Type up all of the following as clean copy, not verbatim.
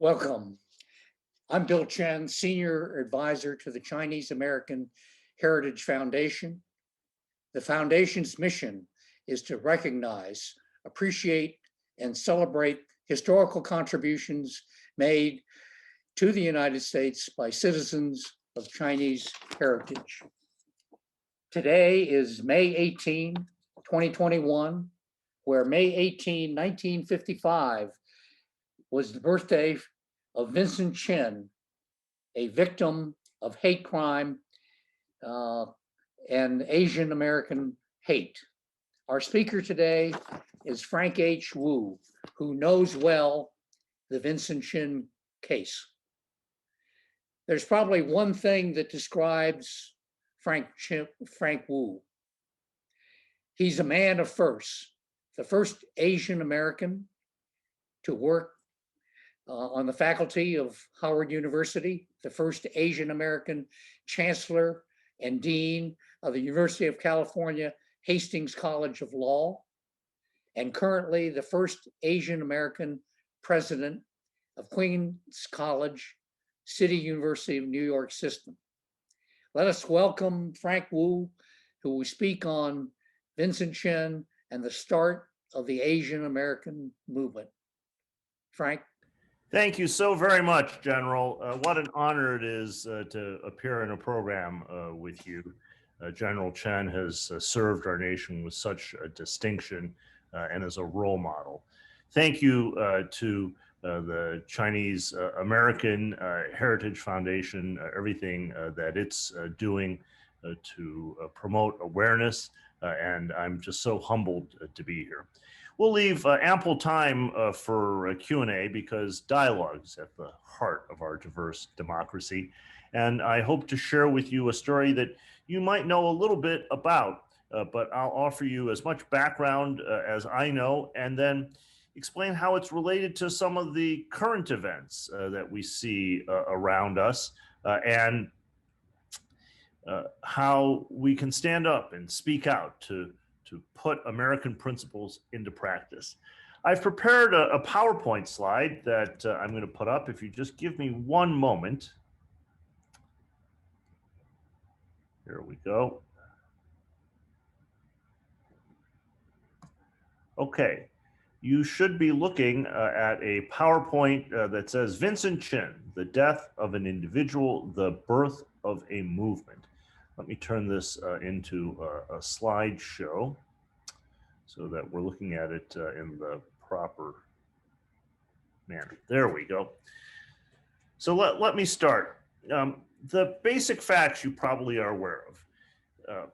Welcome. I'm Bill Chen, Senior Advisor to the Chinese American Heritage Foundation. The Foundation's mission is to recognize, appreciate, and celebrate historical contributions made to the United States by citizens of Chinese heritage. Today is May 18, 2021, where May 18, 1955 was the birthday of Vincent Jen, a victim of hate crime and Asian American hate. Our speaker today is Frank H. Wu, who knows well the Vincent Chen case. There's probably one thing that describes Frank Wu. He's a man of firsts, the first Asian American to work on the faculty of Howard University, the first Asian American chancellor and dean of the University of California Hastings College of Law, and currently the first Asian American president of Queens College, City University of New York System. Let us welcome Frank Wu, who will speak on Vincent Chen and the start of the Asian American movement. Frank. Thank you so very much, General. What an honor it is to appear in a program with you. General Chen has served our nation with such a distinction and as a role model. Thank you to the Chinese American Heritage Foundation, everything that it's doing to promote awareness, and I'm just so humbled to be here. We'll leave ample time for Q&A because dialogue is at the heart of our diverse democracy. And I hope to share with you a story that you might know a little bit about, but I'll offer you as much background as I know, and then explain how it's related to some of the current events that we see around us, and how we can stand up and speak out to put American principles into practice. I've prepared a PowerPoint slide that I'm going to put up. If you just give me one moment. Here we go. Okay, you should be looking at a PowerPoint that says Vincent Chen, the death of an individual, the birth of a movement. Let me turn this into a slideshow so that we're looking at it in the proper manner. There we go. So let me start. The basic facts you probably are aware of.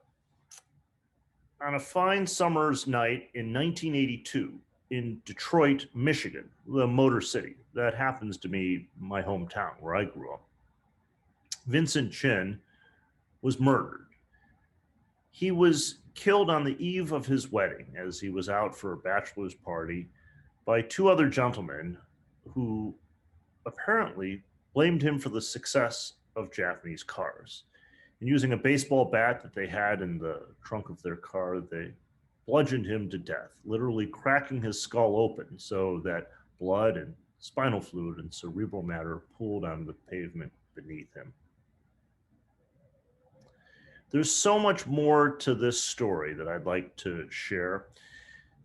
On a fine summer's night in 1982 in Detroit, Michigan, the Motor City, that happens to be my hometown where I grew up, Vincent Chen was murdered. He was killed on the eve of his wedding as he was out for a bachelor's party by two other gentlemen who apparently blamed him for the success of Japanese cars. And using a baseball bat that they had in the trunk of their car, they bludgeoned him to death, literally cracking his skull open so that blood and spinal fluid and cerebral matter pooled onto the pavement beneath him. There's so much more to this story that I'd like to share.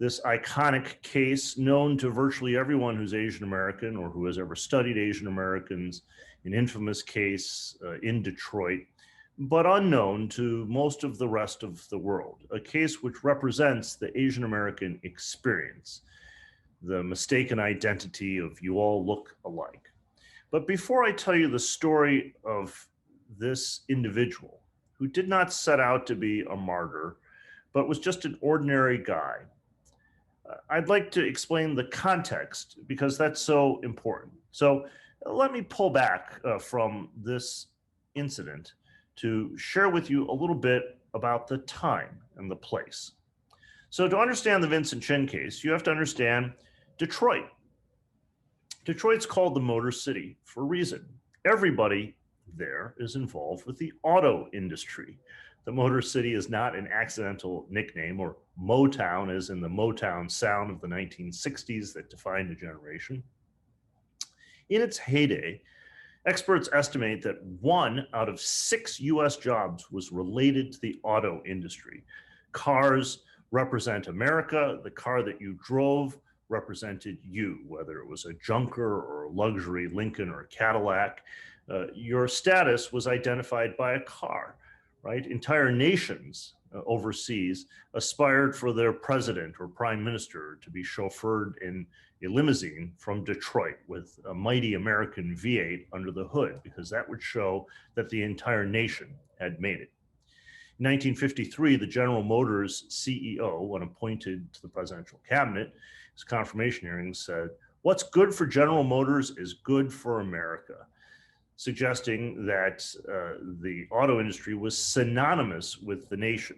This iconic case, known to virtually everyone who's Asian American or who has ever studied Asian Americans, an infamous case in Detroit, but unknown to most of the rest of the world. A case which represents the Asian American experience, the mistaken identity of you all look alike. But before I tell you the story of this individual, who did not set out to be a martyr, but was just an ordinary guy, I'd like to explain the context because that's so important. So let me pull back from this incident to share with you a little bit about the time and the place. So to understand the Vincent Chen case, you have to understand Detroit. Detroit's called the Motor City for a reason. Everybody there is involved with the auto industry. The Motor City is not an accidental nickname, or Motown as in the Motown sound of the 1960s that defined a generation. In its heyday, experts estimate that 1 out of 6 US jobs was related to the auto industry. Cars represent America. The car that you drove represented you, whether it was a junker or a luxury Lincoln or a Cadillac. Your status was identified by a car, right? Entire nations overseas aspired for their president or prime minister to be chauffeured in a limousine from Detroit with a mighty American V8 under the hood, because that would show that the entire nation had made it. In 1953, the General Motors CEO, when appointed to the presidential cabinet, his confirmation hearings said, "What's good for General Motors is good for America," suggesting that the auto industry was synonymous with the nation.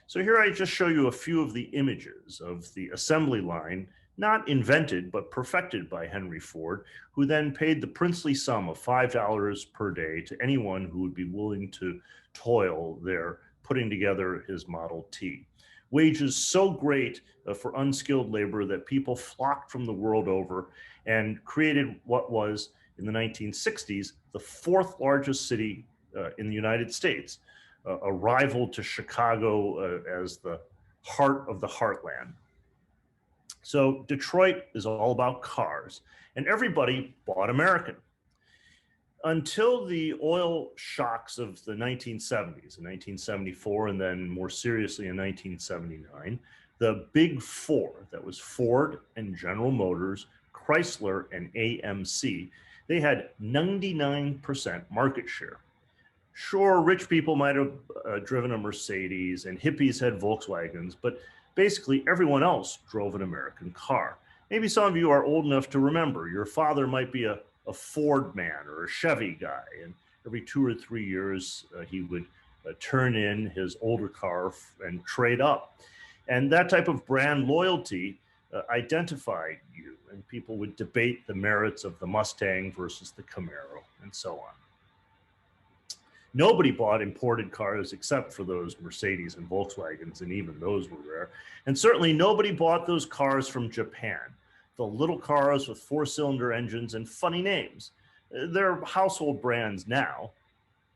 So here I just show you a few of the images of the assembly line, not invented, but perfected by Henry Ford, who then paid the princely sum of $5 per day to anyone who would be willing to toil there putting together his Model T. Wages so great for unskilled labor that people flocked from the world over and created what was, in the 1960s, the 4th largest city in the United States, a rival to Chicago as the heart of the heartland. So Detroit is all about cars, and everybody bought American. Until the oil shocks of the 1970s, in 1974, and then more seriously in 1979, the big four, that was Ford and General Motors, Chrysler and AMC, they had 99% market share. Sure, rich people might have driven a Mercedes and hippies had Volkswagens, but basically everyone else drove an American car. Maybe some of you are old enough to remember your father might be a Ford man or a Chevy guy, and every 2 or 3 years he would turn in his older car and trade up. And that type of brand loyalty identified you, and people would debate the merits of the Mustang versus the Camaro and so on. Nobody bought imported cars except for those Mercedes and Volkswagens, and even those were rare. And certainly nobody bought those cars from Japan, the little cars with 4-cylinder engines and funny names. They're household brands now,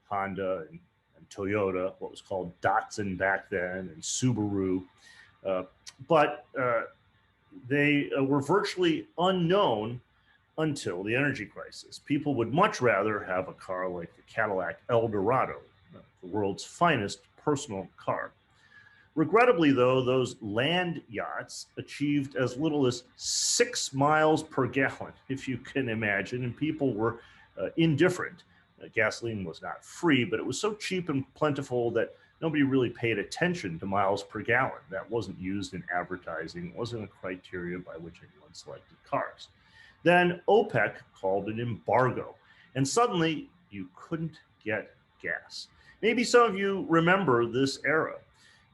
Honda and Toyota, what was called Datsun back then, and Subaru. But they were virtually unknown until the energy crisis. People would much rather have a car like the Cadillac Eldorado, the world's finest personal car. Regrettably, though, those land yachts achieved as little as 6 miles per gallon, if you can imagine, and people were indifferent. Gasoline was not free, but it was so cheap and plentiful that nobody really paid attention to miles per gallon. That wasn't used in advertising. It wasn't a criteria by which anyone selected cars. Then OPEC called an embargo, and suddenly you couldn't get gas. Maybe some of you remember this era.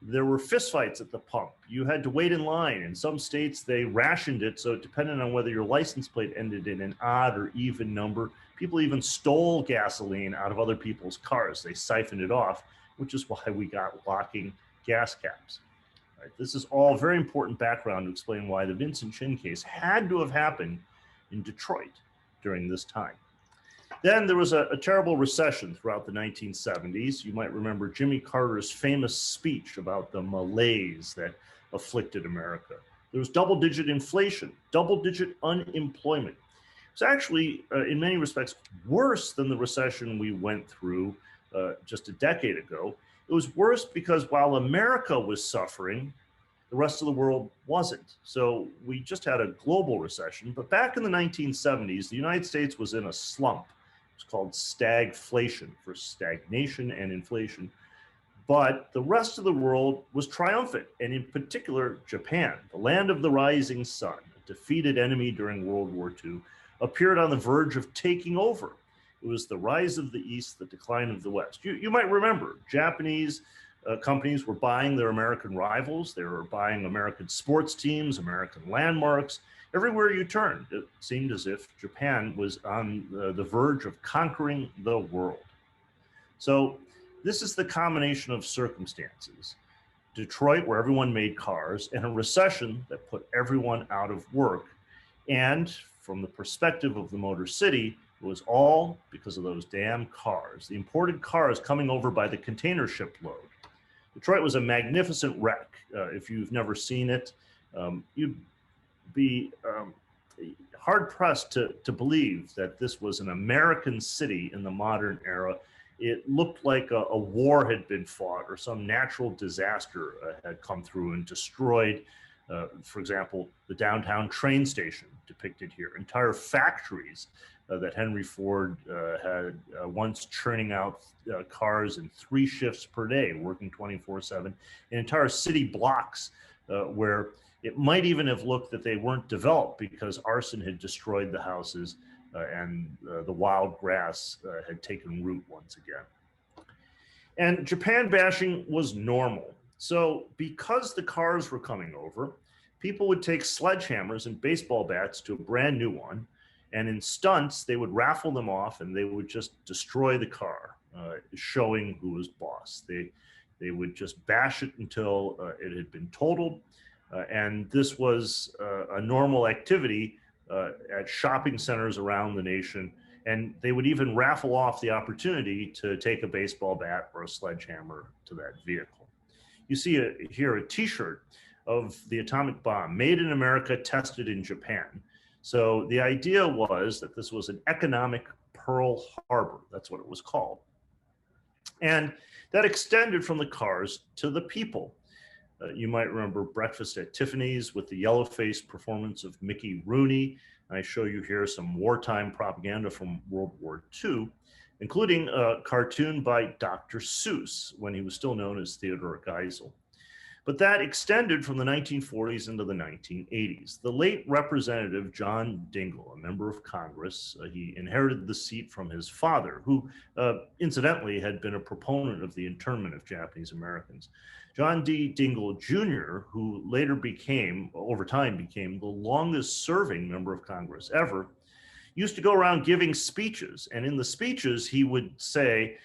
There were fistfights at the pump. You had to wait in line. In some states, they rationed it, so it depended on whether your license plate ended in an odd or even number. People even stole gasoline out of other people's cars. They siphoned it off, which is why we got locking gas caps. Right? This is all very important background to explain why the Vincent Jen case had to have happened in Detroit during this time. Then there was a terrible recession throughout the 1970s. You might remember Jimmy Carter's famous speech about the malaise that afflicted America. There was double-digit inflation, double-digit unemployment. It was actually, in many respects, worse than the recession we went through just a decade ago. It was worse because while America was suffering, the rest of the world wasn't. So we just had a global recession. But back in the 1970s, the United States was in a slump. It's called stagflation, for stagnation and inflation. But the rest of the world was triumphant, and in particular, Japan, the land of the rising sun, a defeated enemy during World War II, appeared on the verge of taking over. It was the rise of the East, the decline of the West. You might remember, Japanese companies were buying their American rivals. They were buying American sports teams, American landmarks. Everywhere you turned, it seemed as if Japan was on the verge of conquering the world. So this is the combination of circumstances. Detroit, where everyone made cars, and a recession that put everyone out of work. And from the perspective of the Motor City, it was all because of those damn cars, the imported cars coming over by the container ship load. Detroit was a magnificent wreck. If you've never seen it, you'd be hard-pressed to believe that this was an American city in the modern era. It looked like a war had been fought or some natural disaster had come through and destroyed, for example, the downtown train station depicted here, entire factories that Henry Ford had once churning out cars in 3 shifts per day, working 24/7, and entire city blocks where it might even have looked that they weren't developed because arson had destroyed the houses and the wild grass had taken root once again. And Japan bashing was normal. So because the cars were coming over, people would take sledgehammers and baseball bats to a brand new one, and in stunts, they would raffle them off and they would just destroy the car, showing who was boss. They would just bash it until it had been totaled. And this was a normal activity at shopping centers around the nation. And they would even raffle off the opportunity to take a baseball bat or a sledgehammer to that vehicle. You see here a t-shirt of the atomic bomb, made in America, tested in Japan. So the idea was that this was an economic Pearl Harbor. That's what it was called. And that extended from the cars to the people. You might remember Breakfast at Tiffany's with the yellow-faced performance of Mickey Rooney. I show you here some wartime propaganda from World War II, including a cartoon by Dr. Seuss when he was still known as Theodore Geisel. But that extended from the 1940s into the 1980s. The late Representative John Dingell, a member of Congress, he inherited the seat from his father, who incidentally had been a proponent of the internment of Japanese Americans. John D. Dingell Jr., who later over time became the longest serving member of Congress ever, used to go around giving speeches. And in the speeches, he would say,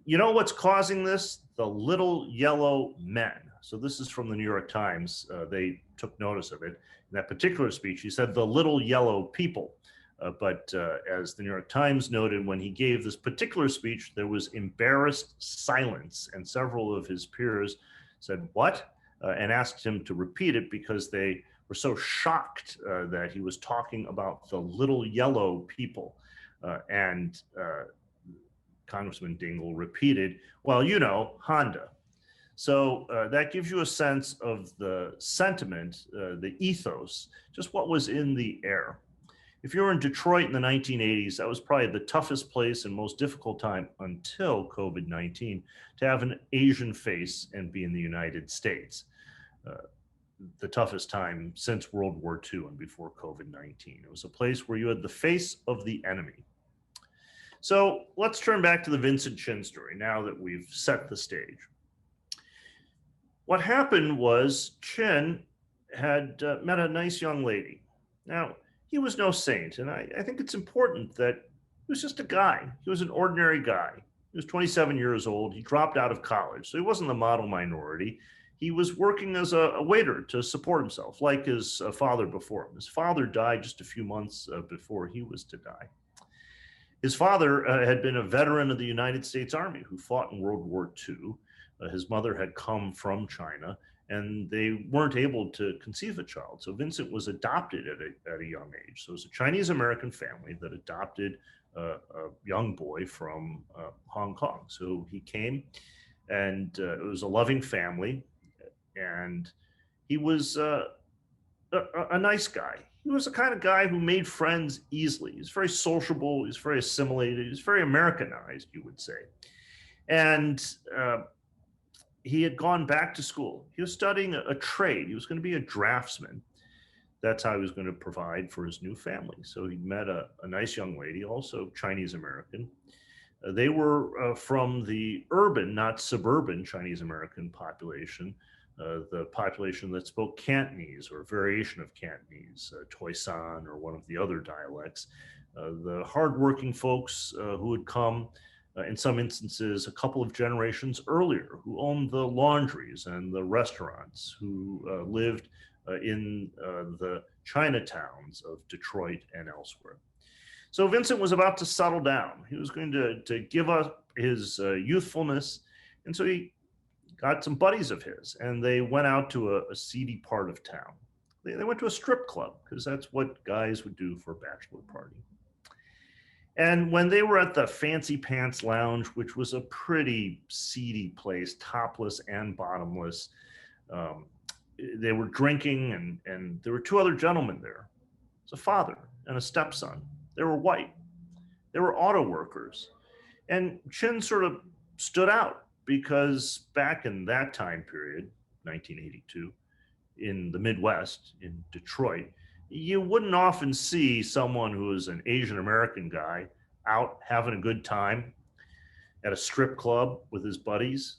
you know what's causing this? The little yellow men. So this is from the New York Times. They took notice of it. In that particular speech, he said the little yellow people. But as the New York Times noted, when he gave this particular speech, there was embarrassed silence, and several of his peers said, what? And asked him to repeat it because they were so shocked that he was talking about the little yellow people. And Congressman Dingell repeated, well, you know, Honda. So that gives you a sense of the sentiment, the ethos, just what was in the air. If you were in Detroit in the 1980s, that was probably the toughest place and most difficult time until COVID-19 to have an Asian face and be in the United States. The toughest time since World War II and before COVID-19. It was a place where you had the face of the enemy. So let's turn back to the Vincent Chen story now that we've set the stage. What happened was Chen had met a nice young lady. Now, he was no saint, and I think it's important that he was just a guy. He was an ordinary guy. He was 27 years old. He dropped out of college, so he wasn't the model minority. He was working as a waiter to support himself, like his father before him. His father died just a few months before he was to die. His father had been a veteran of the United States Army who fought in World War II. His mother had come from China, and they weren't able to conceive a child. So Vincent was adopted at a young age. So it was a Chinese-American family that adopted a young boy from Hong Kong. So he came, and it was a loving family, and he was a nice guy. He was the kind of guy who made friends easily. He's very sociable. He's very assimilated. He's very Americanized, you would say. And he had gone back to school. He was studying a trade. He was going to be a draftsman. That's how he was going to provide for his new family. So he met a nice young lady, also Chinese American. They were from the urban, not suburban Chinese American population, the population that spoke Cantonese or a variation of Cantonese, Toisan or one of the other dialects. The hardworking folks who had come in some instances, a couple of generations earlier, who owned the laundries and the restaurants, who lived in the Chinatowns of Detroit and elsewhere. So Vincent was about to settle down. He was going to give up his youthfulness. And so he got some buddies of his, and they went out to a seedy part of town. They went to a strip club, because that's what guys would do for a bachelor party. And when they were at the Fancy Pants Lounge, which was a pretty seedy place, topless and bottomless, they were drinking, and there were two other gentlemen there. It was a father and a stepson. They were white. They were auto workers. And Chen sort of stood out because back in that time period, 1982, in the Midwest, in Detroit, you wouldn't often see someone who was an Asian American guy out having a good time at a strip club with his buddies.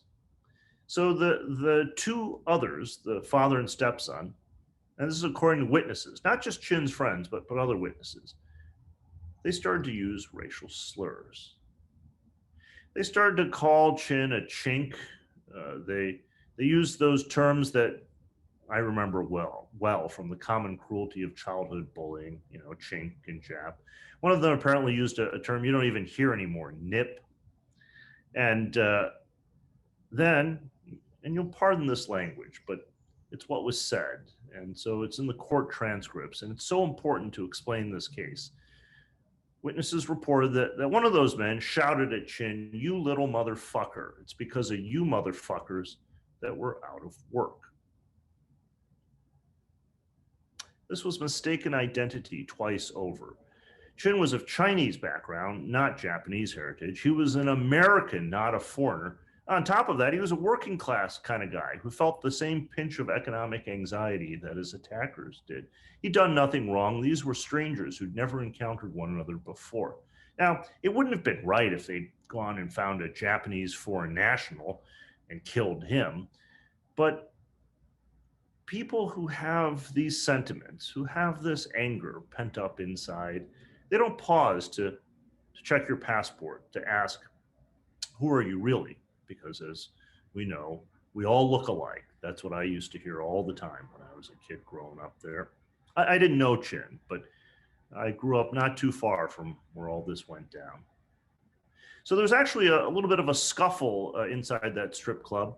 So the two others, the father and stepson, and this is according to witnesses, not just Chin's friends, but other witnesses, they started to use racial slurs. They started to call Chen a chink. They used those terms that I remember well from the common cruelty of childhood bullying, chink and jap. One of them apparently used a term you don't even hear anymore, nip. And then, and you'll pardon this language, but it's what was said. And so it's in the court transcripts, and it's so important to explain this case. Witnesses reported that one of those men shouted at Chen, "You little motherfucker. It's because of you motherfuckers that we're out of work." This was mistaken identity twice over. Chen was of Chinese background, not Japanese heritage. He was an American, not a foreigner. On top of that, he was a working class kind of guy who felt the same pinch of economic anxiety that his attackers did. He'd done nothing wrong. These were strangers who'd never encountered one another before. Now, it wouldn't have been right if they'd gone and found a Japanese foreign national and killed him. But people who have these sentiments, who have this anger pent up inside, they don't pause to check your passport, to ask, who are you really? Because as we know, we all look alike. That's what I used to hear all the time when I was a kid growing up there. I didn't know Chen, but I grew up not too far from where all this went down. So there's actually a little bit of a scuffle inside that strip club.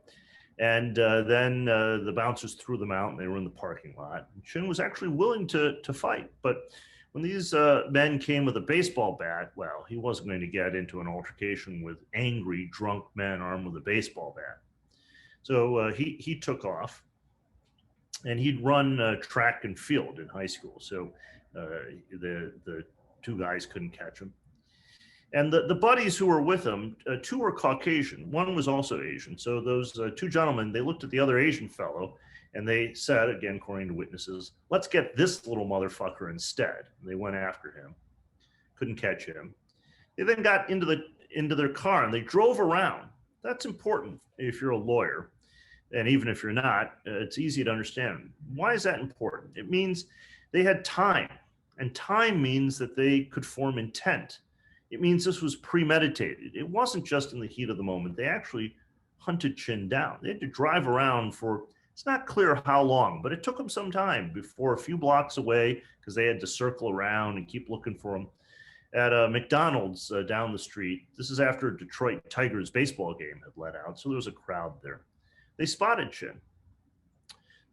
And then the bouncers threw them out, and they were in the parking lot. And Chen was actually willing to fight. But when these men came with a baseball bat, well, he wasn't going to get into an altercation with angry, drunk men armed with a baseball bat. So he took off, and he'd run track and field in high school. So the two guys couldn't catch him. And the buddies who were with him, two were Caucasian. One was also Asian. So those two gentlemen, they looked at the other Asian fellow, and they said, again, according to witnesses, "Let's get this little motherfucker instead." And they went after him. Couldn't catch him. They then got into their car, and they drove around. That's important if you're a lawyer. And even if you're not, it's easy to understand. Why is that important? It means they had time. And time means that they could form intent. It means this was premeditated. It wasn't just in the heat of the moment. They actually hunted Chen down. They had to drive around for, it's not clear how long, but it took them some time before a few blocks away, because they had to circle around and keep looking for him, at a McDonald's down the street. This is after a Detroit Tigers baseball game had let out, so there was a crowd there. They spotted Chen.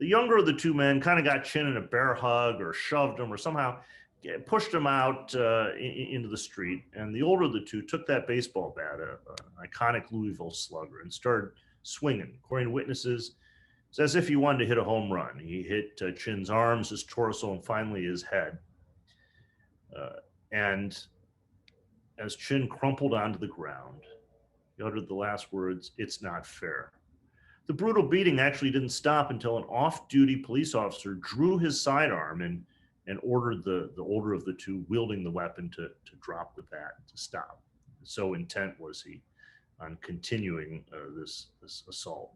The younger of the two men kind of got Chen in a bear hug or shoved him or somehow pushed him out into the street. And the older of the two took that baseball bat, an iconic Louisville slugger, and started swinging. According to witnesses, it's as if he wanted to hit a home run. He hit Chen's arms, his torso, and finally his head. And as Chen crumpled onto the ground, he uttered the last words, "It's not fair." The brutal beating actually didn't stop until an off-duty police officer drew his sidearm and ordered the older of the two wielding the weapon to drop the bat, to stop. So intent was he on continuing this assault.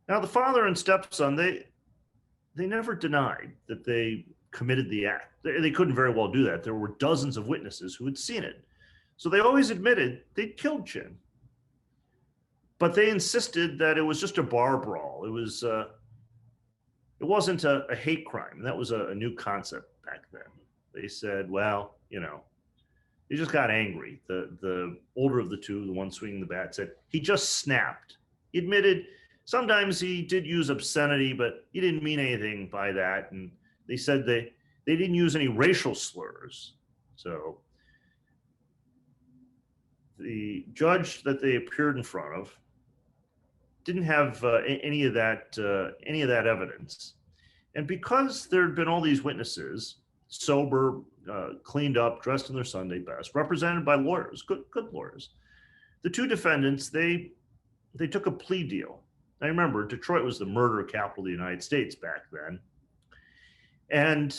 Now, the father and stepson, they never denied that they committed the act. They couldn't very well do that. There were dozens of witnesses who had seen it. So they always admitted they'd killed Chen. But they insisted that it was just a bar brawl. It it wasn't a hate crime. That was a new concept back then. They said, well, you know, he just got angry. The older of the two, the one swinging the bat, said he just snapped. He admitted sometimes he did use obscenity, but he didn't mean anything by that. And they said they didn't use any racial slurs. So the judge that they appeared in front of didn't have any of that evidence. And because there had been all these witnesses, sober, cleaned up, dressed in their Sunday best, represented by lawyers, good lawyers, the two defendants, they took a plea deal. I remember Detroit was the murder capital of the United States back then. And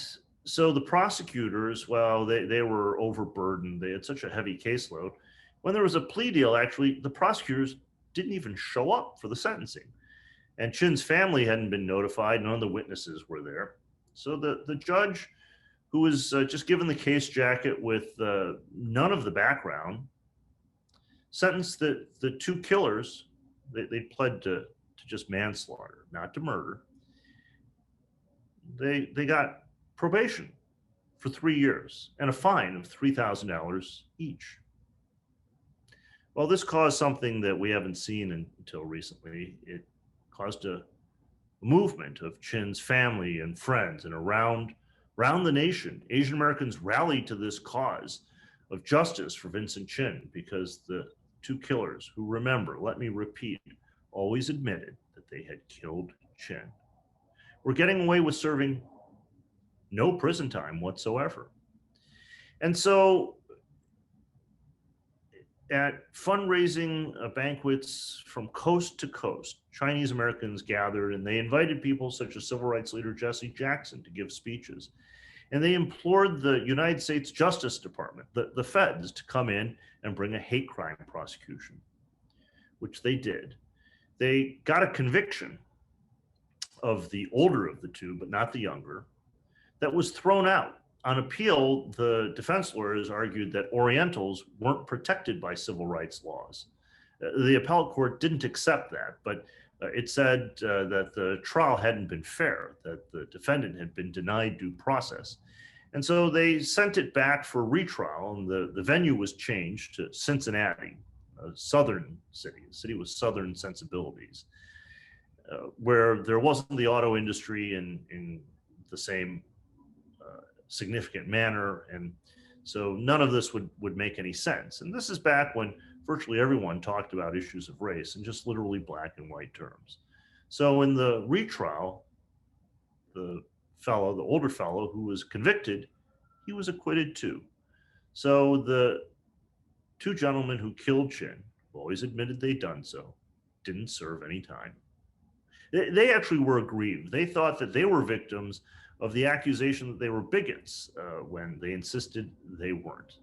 so the prosecutors, well, they were overburdened. They had such a heavy caseload. When there was a plea deal, actually, the prosecutors didn't even show up for the sentencing. And Chin's family hadn't been notified. None of the witnesses were there. So the judge, who was just given the case jacket with none of the background, sentenced the two killers. They pled to just manslaughter, not to murder. They got probation for 3 years and a fine of $3,000 each. Well, this caused something that we haven't seen until recently. It caused a movement of Chin's family and friends, and around the nation, Asian Americans rallied to this cause of justice for Vincent Chin, because the two killers, who, remember, let me repeat, always admitted that they had killed Chin, were getting away with serving no prison time whatsoever. And so at fundraising banquets from coast to coast, Chinese Americans gathered, and they invited people such as civil rights leader Jesse Jackson to give speeches. And they implored the United States Justice Department, the feds, to come in and bring a hate crime prosecution, which they did. They got a conviction of the older of the two, but not the younger, that was thrown out. On appeal, the defense lawyers argued that Orientals weren't protected by civil rights laws. The appellate court didn't accept that, but it said that the trial hadn't been fair, that the defendant had been denied due process. And so they sent it back for retrial, and the venue was changed to Cincinnati, a southern city, a city with southern sensibilities, where there wasn't the auto industry in the same significant manner. And so none of this would make any sense. And this is back when virtually everyone talked about issues of race in just literally black and white terms. So in the retrial, the older fellow who was convicted, he was acquitted too. So the two gentlemen who killed Chin, who always admitted they'd done so, didn't serve any time. They actually were aggrieved. They thought that they were victims of the accusation that they were bigots when they insisted they weren't.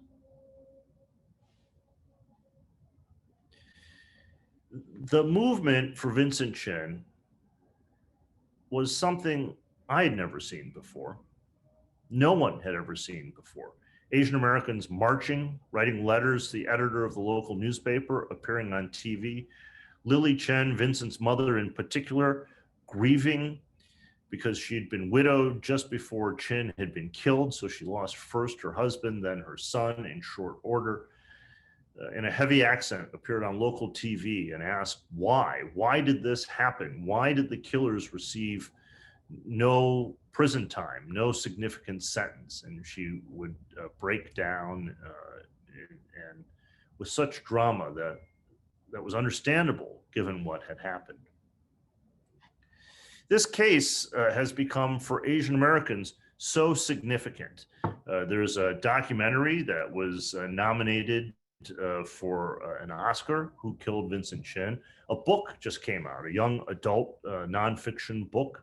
The movement for Vincent Chen was something I had never seen before. No one had ever seen before. Asian Americans marching, writing letters to the editor of the local newspaper, appearing on TV. Lily Chen, Vincent's mother in particular, grieving because she'd been widowed just before Chin had been killed. So she lost first her husband, then her son in short order. In a heavy accent, appeared on local TV and asked why. Why did this happen? Why did the killers receive no prison time, no significant sentence? And she would break down and with such drama that was understandable given what had happened. This case has become, for Asian Americans, so significant. There's a documentary that was nominated for an Oscar, Who Killed Vincent Chen. A book just came out, a young adult nonfiction book.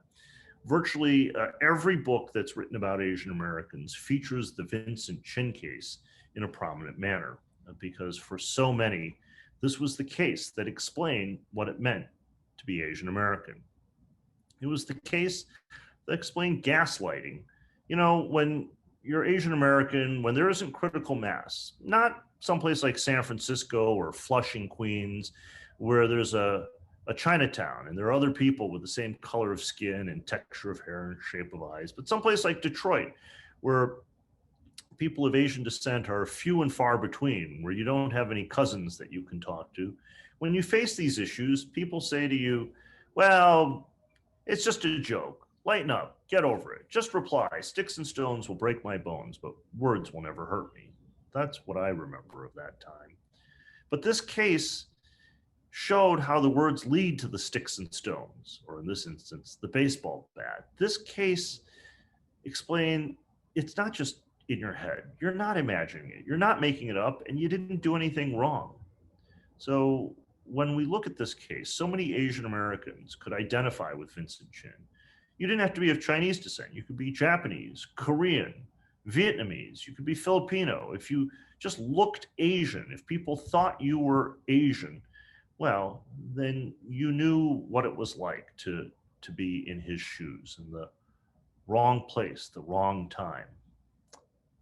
Virtually every book that's written about Asian Americans features the Vincent Chen case in a prominent manner, because for so many, this was the case that explained what it meant to be Asian American. It was the case that explained gaslighting. You know, when you're Asian American, when there isn't critical mass, not someplace like San Francisco or Flushing, Queens, where there's a a Chinatown, and there are other people with the same color of skin and texture of hair and shape of eyes. But someplace like Detroit, where people of Asian descent are few and far between, where you don't have any cousins that you can talk to, when you face these issues, people say to you, well, it's just a joke. Lighten up, get over it. Just reply. Sticks and stones will break my bones, but words will never hurt me. That's what I remember of that time. But this case showed how the words lead to the sticks and stones, or in this instance, the baseball bat. This case explained it's not just in your head. You're not imagining it. You're not making it up, and you didn't do anything wrong. So when we look at this case, so many Asian Americans could identify with Vincent Chen. You didn't have to be of Chinese descent. You could be Japanese, Korean, Vietnamese. You could be Filipino. If you just looked Asian, if people thought you were Asian, well, then you knew what it was like to be in his shoes, in the wrong place, the wrong time.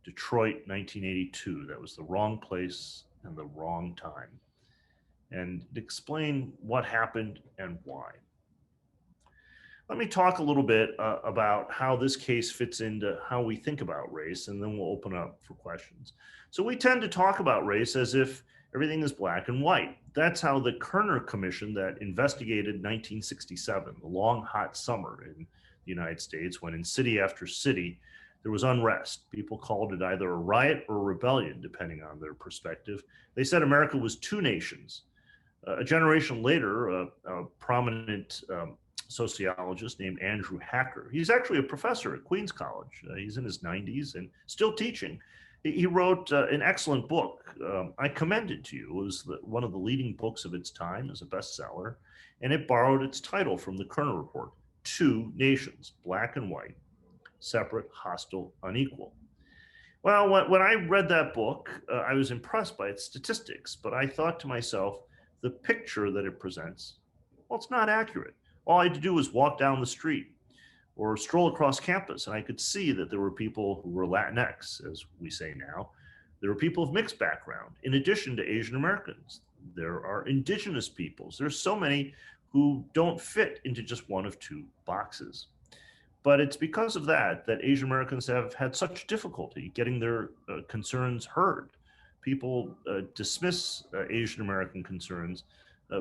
Detroit, 1982, that was the wrong place and the wrong time. And explain what happened and why. Let me talk a little bit about how this case fits into how we think about race, and then we'll open up for questions. So we tend to talk about race as if everything is black and white. That's how the Kerner Commission that investigated 1967, the long, hot summer in the United States, when in city after city, there was unrest. People called it either a riot or a rebellion, depending on their perspective. They said America was two nations. A generation later, a prominent sociologist named Andrew Hacker, he's actually a professor at Queens College. He's in his 90s and still teaching. He wrote an excellent book. I commend it to you. It was one of the leading books of its time as a bestseller, and it borrowed its title from the Kerner Report, Two Nations, Black and White, Separate, Hostile, Unequal. Well, when I read that book, I was impressed by its statistics, but I thought to myself, the picture that it presents, well, it's not accurate. All I had to do was walk down the street or stroll across campus, and I could see that there were people who were Latinx, as we say now. There were people of mixed background, in addition to Asian Americans. There are indigenous peoples. There's so many who don't fit into just one of two boxes. But it's because of that Asian Americans have had such difficulty getting their concerns heard. People dismiss Asian American concerns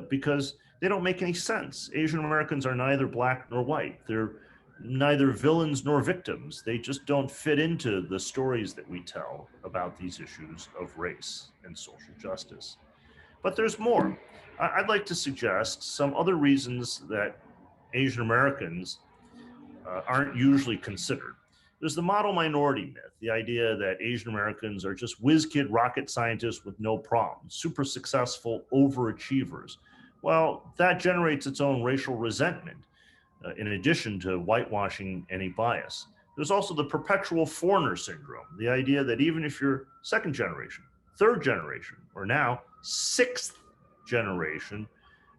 because they don't make any sense. Asian Americans are neither black nor white. They're neither villains nor victims. They just don't fit into the stories that we tell about these issues of race and social justice. But there's more. I'd like to suggest some other reasons that Asian Americans aren't usually considered. There's the model minority myth, the idea that Asian Americans are just whiz-kid rocket scientists with no problems, super successful overachievers. Well, that generates its own racial resentment, in addition to whitewashing any bias. There's also the perpetual foreigner syndrome, the idea that even if you're second generation, third generation, or now sixth generation,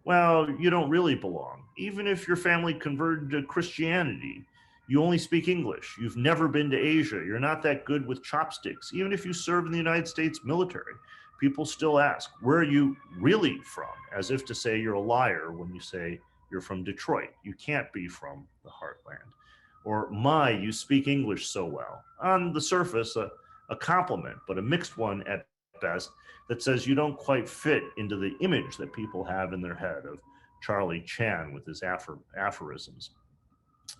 well, you don't really belong. Even if your family converted to Christianity, you only speak English, you've never been to Asia, you're not that good with chopsticks. Even if you serve in the United States military, people still ask, where are you really from? As if to say you're a liar when you say you're from Detroit. You can't be from the heartland. Or, my, you speak English so well. On the surface, a compliment, but a mixed one at best, that says you don't quite fit into the image that people have in their head of Charlie Chan with his aphorisms.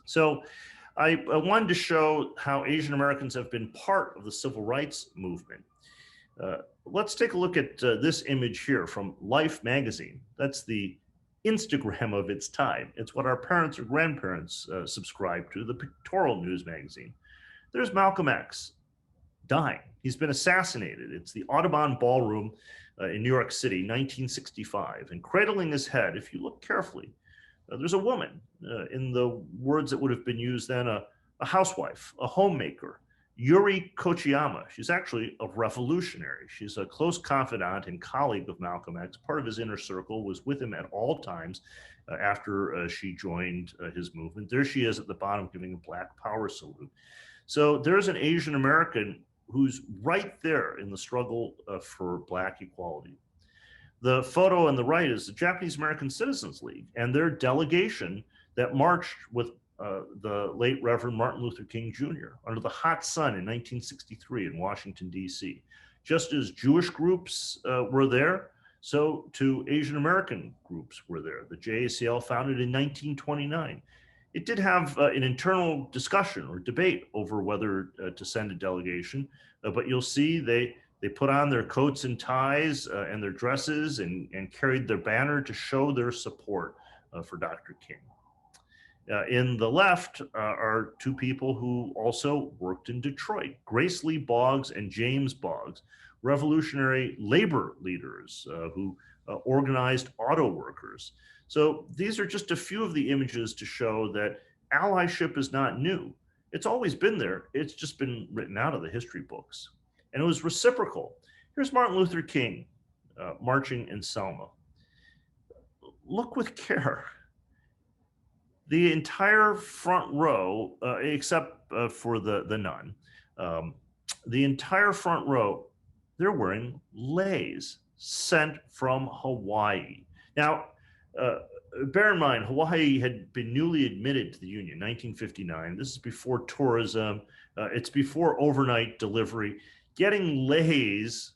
So I wanted to show how Asian Americans have been part of the civil rights movement. Let's take a look at this image here from Life magazine. That's the Instagram of its time. It's what our parents or grandparents subscribed to, the pictorial news magazine. There's Malcolm X dying. He's been assassinated. It's the Audubon Ballroom in New York City, 1965. And cradling his head, if you look carefully, there's a woman, in the words that would have been used then, a housewife, a homemaker, Yuri Kochiyama. She's actually a revolutionary. She's a close confidant and colleague of Malcolm X. Part of his inner circle, was with him at all times after she joined his movement. There she is at the bottom giving a Black Power salute. So there's an Asian American who's right there in the struggle for Black equality. The photo on the right is the Japanese American Citizens League and their delegation that marched with the late Reverend Martin Luther King Jr. under the hot sun in 1963 in Washington, D.C. Just as Jewish groups were there, so too Asian American groups were there. The JACL, founded in 1929. It did have an internal discussion or debate over whether to send a delegation, but you'll see they put on their coats and ties and their dresses and carried their banner to show their support for Dr. King. In the left are two people who also worked in Detroit, Grace Lee Boggs and James Boggs, revolutionary labor leaders who organized auto workers. So these are just a few of the images to show that allyship is not new. It's always been there. It's just been written out of the history books. And it was reciprocal. Here's Martin Luther King marching in Selma. Look with care. The entire front row, except for the nun, the entire front row, they're wearing leis sent from Hawaii. Now, bear in mind, Hawaii had been newly admitted to the Union, 1959. This is before tourism. It's before overnight delivery. Getting leis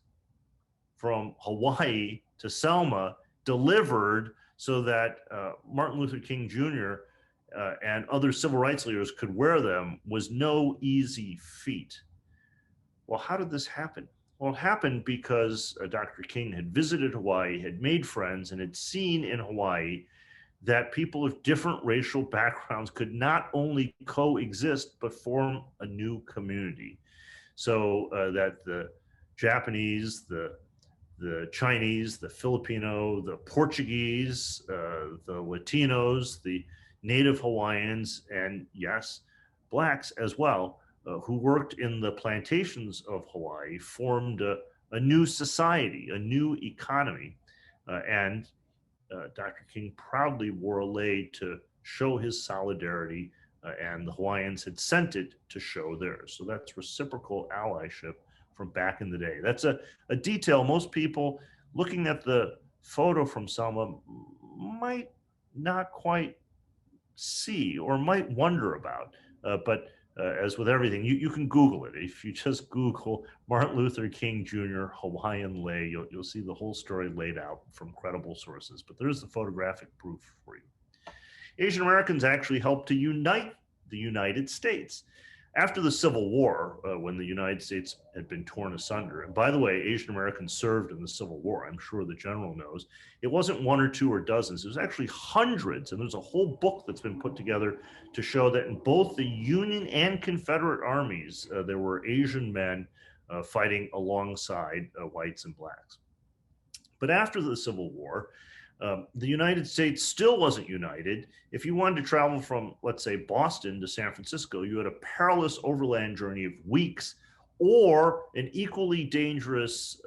from Hawaii to Selma delivered so that Martin Luther King Jr. And other civil rights leaders could wear them was no easy feat. Well, how did this happen? Well, it happened because Dr. King had visited Hawaii, had made friends, and had seen in Hawaii that people of different racial backgrounds could not only coexist, but form a new community. So that the Japanese, the Chinese, the Filipino, the Portuguese, the Latinos, the Native Hawaiians, and yes, Blacks as well, who worked in the plantations of Hawaii, formed a new society, a new economy. And Dr. King proudly wore a lei to show his solidarity, and the Hawaiians had sent it to show theirs. So that's reciprocal allyship from back in the day. That's a detail most people looking at the photo from Selma might not quite see or might wonder about. But as with everything, you can Google it. If you just Google Martin Luther King Jr. Hawaiian lei, you'll see the whole story laid out from credible sources. But there's the photographic proof for you. Asian Americans actually helped to unite the United States. After the Civil War, when the United States had been torn asunder, and by the way, Asian Americans served in the Civil War, I'm sure the general knows, it wasn't one or two or dozens, it was actually hundreds, and there's a whole book that's been put together to show that in both the Union and Confederate armies, there were Asian men fighting alongside whites and blacks. But after the Civil War, the United States still wasn't united. If you wanted to travel from, let's say, Boston to San Francisco, you had a perilous overland journey of weeks, or an equally dangerous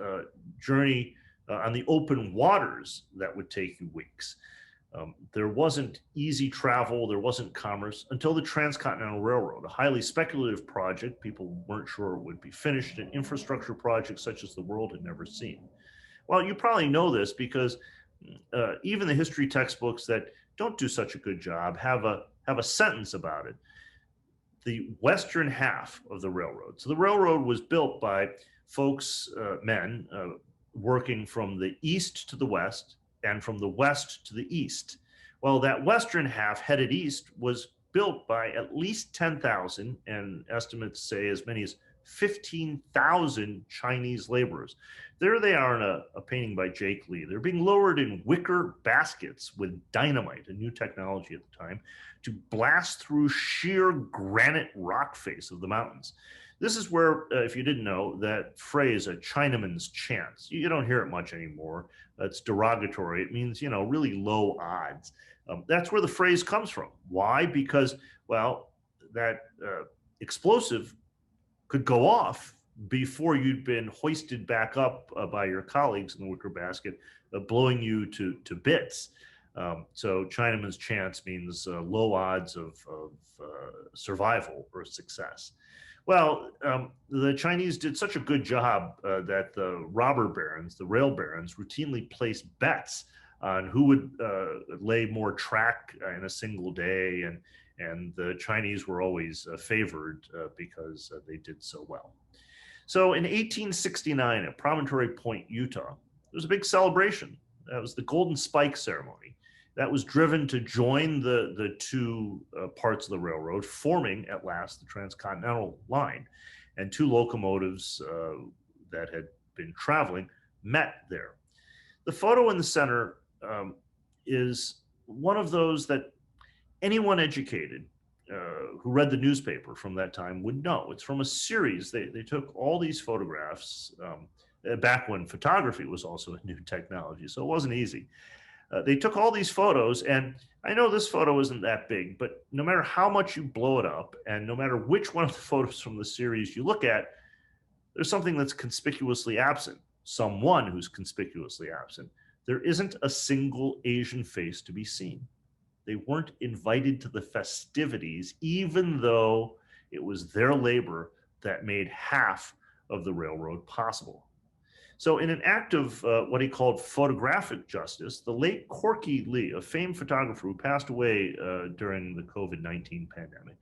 journey on the open waters that would take you weeks. There wasn't easy travel, there wasn't commerce until the Transcontinental Railroad, a highly speculative project. People weren't sure it would be finished, an infrastructure project such as the world had never seen. Well, you probably know this because even the history textbooks that don't do such a good job have a sentence about it. The western half of the railroad. So the railroad was built by folks, men, working from the east to the west and from the west to the east. Well, that western half headed east was built by at least 10,000, and estimates say as many as 15,000 Chinese laborers. There they are in a painting by Jake Lee. They're being lowered in wicker baskets with dynamite, a new technology at the time, to blast through sheer granite rock face of the mountains. This is where, if you didn't know, that phrase, a Chinaman's chance, you don't hear it much anymore. It's derogatory. It means, really low odds. That's where the phrase comes from. Why? Because, well, that explosive could go off before you'd been hoisted back up by your colleagues in the wicker basket, blowing you to bits. So Chinaman's chance means low odds of survival or success. Well, the Chinese did such a good job that the robber barons, the rail barons, routinely placed bets on who would lay more track in a single day, and the Chinese were always favored because they did so well. So in 1869 at Promontory Point, Utah, there was a big celebration. That was the Golden Spike ceremony. That was driven to join the two parts of the railroad, forming at last the transcontinental line. And two locomotives that had been traveling met there. The photo in the center is one of those that anyone educated who read the newspaper from that time would know. It's from a series. They took all these photographs back when photography was also a new technology, so it wasn't easy. They took all these photos, and I know this photo isn't that big, but no matter how much you blow it up, and no matter which one of the photos from the series you look at, there's something that's conspicuously absent, someone who's conspicuously absent. There isn't a single Asian face to be seen. They weren't invited to the festivities, even though it was their labor that made half of the railroad possible. So in an act of what he called photographic justice, the late Corky Lee, a famed photographer who passed away during the COVID-19 pandemic,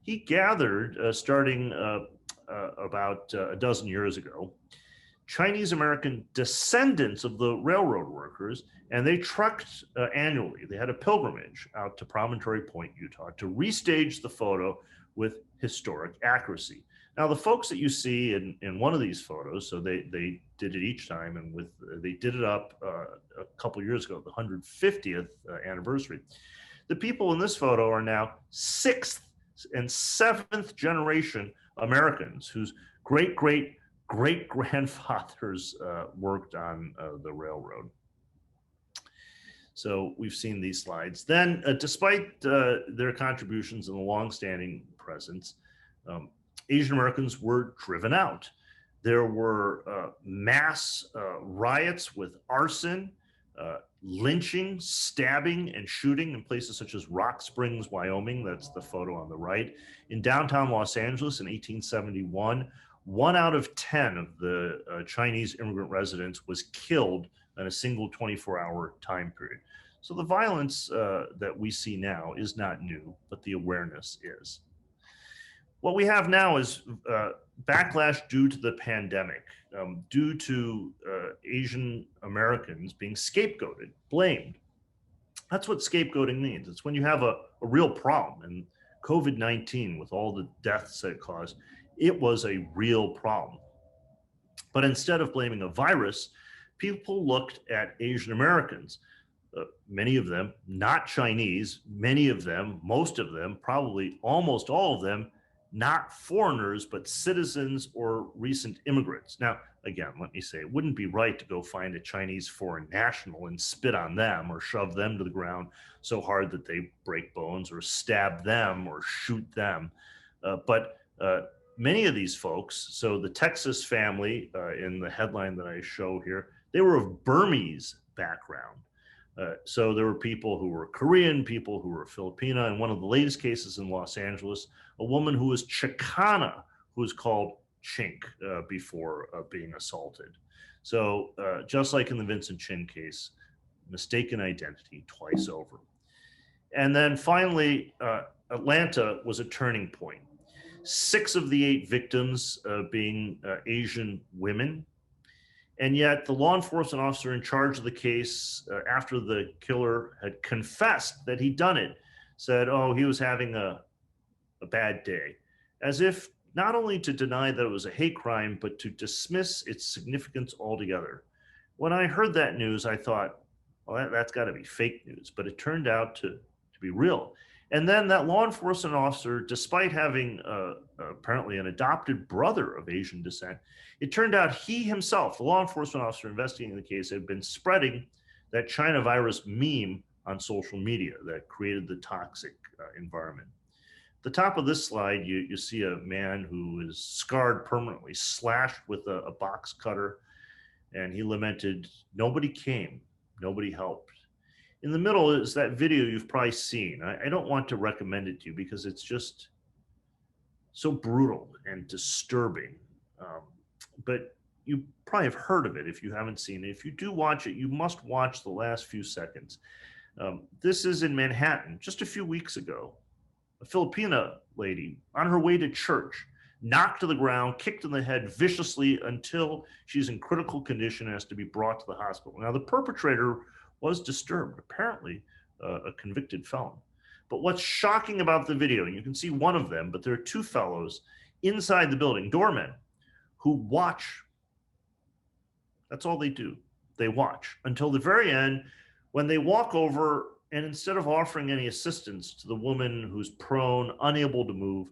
he gathered, starting about a dozen years ago, Chinese-American descendants of the railroad workers, and they trekked annually. They had a pilgrimage out to Promontory Point, Utah, to restage the photo with historic accuracy. Now, the folks that you see in one of these photos, so they did it each time, and they did it up a couple years ago, the 150th anniversary. The people in this photo are now 6th and 7th generation Americans whose great-grandfathers worked on the railroad. So we've seen these slides. Then, despite their contributions and the longstanding presence, Asian Americans were driven out. There were mass riots with arson, lynching, stabbing, and shooting in places such as Rock Springs, Wyoming. That's the photo on the right. In downtown Los Angeles in 1871, 1 out of 10 of the Chinese immigrant residents was killed in a single 24-hour time period. So the violence that we see now is not new, but the awareness is. What we have now is backlash due to the pandemic, due to Asian Americans being scapegoated, blamed. That's what scapegoating means. It's when you have a real problem, and COVID-19, with all the deaths that it caused, it was a real problem. But instead of blaming a virus, people looked at Asian Americans, many of them not Chinese, many of them, most of them, probably almost all of them, not foreigners, but citizens or recent immigrants. Now, again, let me say, it wouldn't be right to go find a Chinese foreign national and spit on them or shove them to the ground so hard that they break bones, or stab them or shoot them. But many of these folks, so the Texas family in the headline that I show here, they were of Burmese background. So there were people who were Korean, people who were Filipino, and one of the latest cases in Los Angeles, a woman who was Chicana, who was called Chink before being assaulted. So just like in the Vincent Jen case, mistaken identity twice over. And then finally, Atlanta was a turning point. 6 of the 8 victims being Asian women. And yet the law enforcement officer in charge of the case, after the killer had confessed that he'd done it, said, oh, he was having a bad day, as if not only to deny that it was a hate crime, but to dismiss its significance altogether. When I heard that news, I thought, well, that's got to be fake news, but it turned out to be real. And then that law enforcement officer, despite having apparently an adopted brother of Asian descent, it turned out he himself, the law enforcement officer investigating the case, had been spreading that China virus meme on social media that created the toxic environment. At the top of this slide, you see a man who is scarred permanently, slashed with a box cutter, and he lamented, nobody came, nobody helped. In the middle is that video you've probably seen. I don't want to recommend it to you because it's just so brutal and disturbing. But you probably have heard of it if you haven't seen it. If you do watch it, you must watch the last few seconds. This is in Manhattan just a few weeks ago. A Filipina lady on her way to church, knocked to the ground, kicked in the head viciously until she's in critical condition and has to be brought to the hospital. Now, the perpetrator was disturbed, apparently a convicted felon. But what's shocking about the video, and you can see one of them, but there are two fellows inside the building, doormen, who watch. That's all they do. They watch until the very end, when they walk over and instead of offering any assistance to the woman who's prone, unable to move,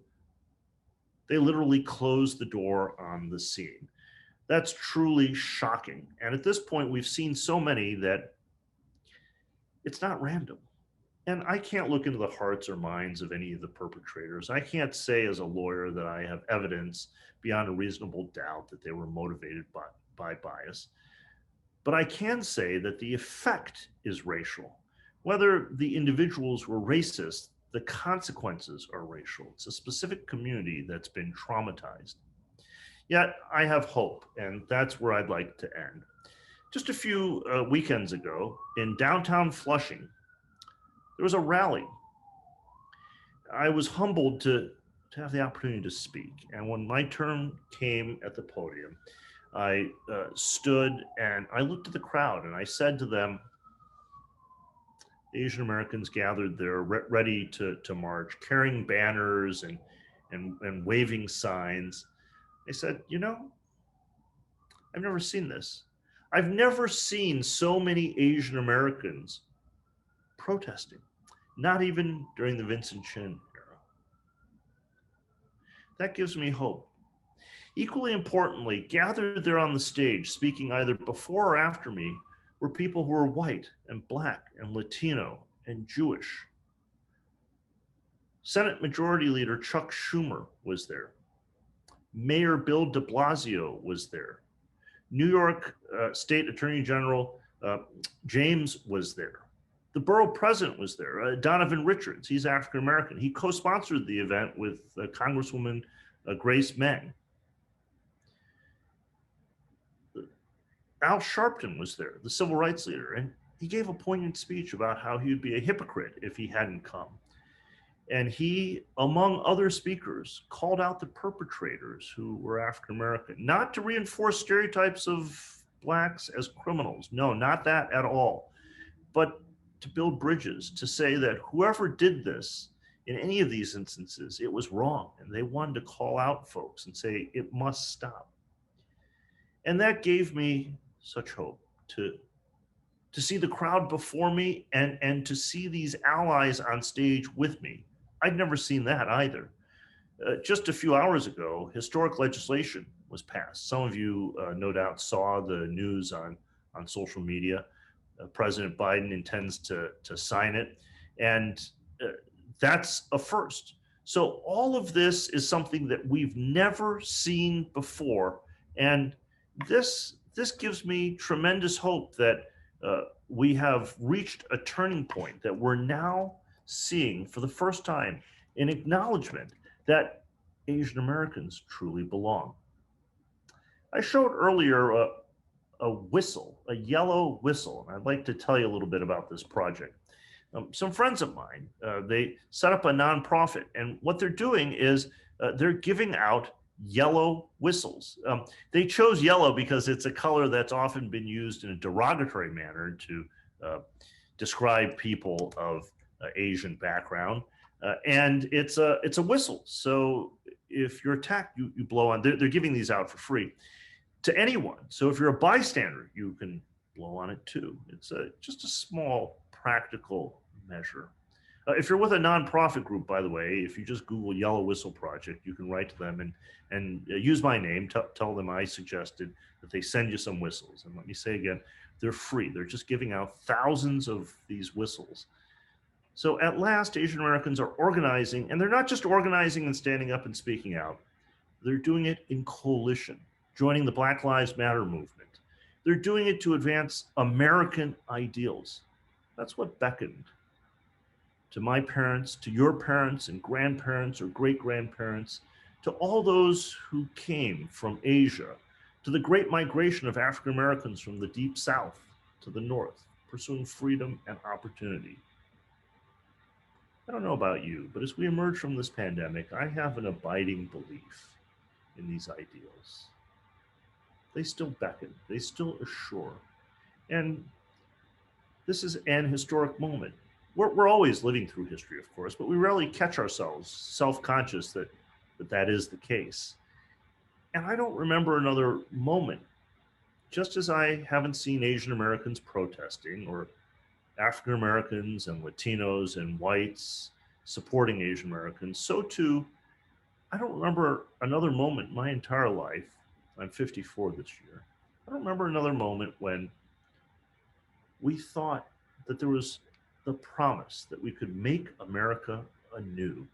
they literally close the door on the scene. That's truly shocking. And at this point, we've seen so many that it's not random. And I can't look into the hearts or minds of any of the perpetrators. I can't say as a lawyer that I have evidence beyond a reasonable doubt that they were motivated by bias. But I can say that the effect is racial. Whether the individuals were racist, the consequences are racial. It's a specific community that's been traumatized. Yet I have hope, and that's where I'd like to end. Just a few weekends ago in downtown Flushing, there was a rally. I was humbled to have the opportunity to speak. And when my turn came at the podium, I stood and I looked at the crowd and I said to them, Asian Americans gathered there ready to march, carrying banners and waving signs. I said, you know, I've never seen this. I've never seen so many Asian Americans protesting, not even during the Vincent Chen era. That gives me hope. Equally importantly, gathered there on the stage, speaking either before or after me, were people who were white and black and Latino and Jewish. Senate Majority Leader Chuck Schumer was there. Mayor Bill de Blasio was there. New York State Attorney General James was there. The borough president was there, Donovan Richards. He's African American. He co-sponsored the event with Congresswoman Grace Meng. Al Sharpton was there, the civil rights leader, and he gave a poignant speech about how he would be a hypocrite if he hadn't come. And he, among other speakers, called out the perpetrators who were African American, not to reinforce stereotypes of blacks as criminals. No, not that at all. But to build bridges, to say that whoever did this in any of these instances, it was wrong. And they wanted to call out folks and say, it must stop. And that gave me such hope to see the crowd before me and to see these allies on stage with me. I'd never seen that either. Just a few hours ago, historic legislation was passed. Some of you no doubt saw the news on social media. President Biden intends to sign it. And that's a first. So all of this is something that we've never seen before. And this gives me tremendous hope that we have reached a turning point, that we're now seeing for the first time an acknowledgement that Asian Americans truly belong. I showed earlier a whistle, a yellow whistle, and I'd like to tell you a little bit about this project. Some friends of mine, they set up a nonprofit, and what they're doing is they're giving out yellow whistles. They chose yellow because it's a color that's often been used in a derogatory manner to describe people of Asian background, and it's a whistle. So if you're attacked, you blow on. They're giving these out for free to anyone. So if you're a bystander, you can blow on it too. It's just a small practical measure. If you're with a nonprofit group, by the way, if you just Google Yellow Whistle Project, you can write to them and use my name, tell them I suggested that they send you some whistles. And let me say again, they're free. They're just giving out thousands of these whistles. So at last, Asian Americans are organizing, and they're not just organizing and standing up and speaking out. They're doing it in coalition, joining the Black Lives Matter movement. They're doing it to advance American ideals. That's what beckoned to my parents, to your parents and grandparents or great-grandparents, to all those who came from Asia, to the great migration of African Americans from the deep South to the North, pursuing freedom and opportunity. I don't know about you, but as we emerge from this pandemic, I have an abiding belief in these ideals. They still beckon, they still assure. And this is an historic moment. We're always living through history, of course, but we rarely catch ourselves self-conscious that is the case. And I don't remember another moment, just as I haven't seen Asian Americans protesting or African Americans and Latinos and whites supporting Asian Americans, so too, I don't remember another moment in my entire life. I'm 54 this year. I don't remember another moment when we thought that there was the promise that we could make America anew.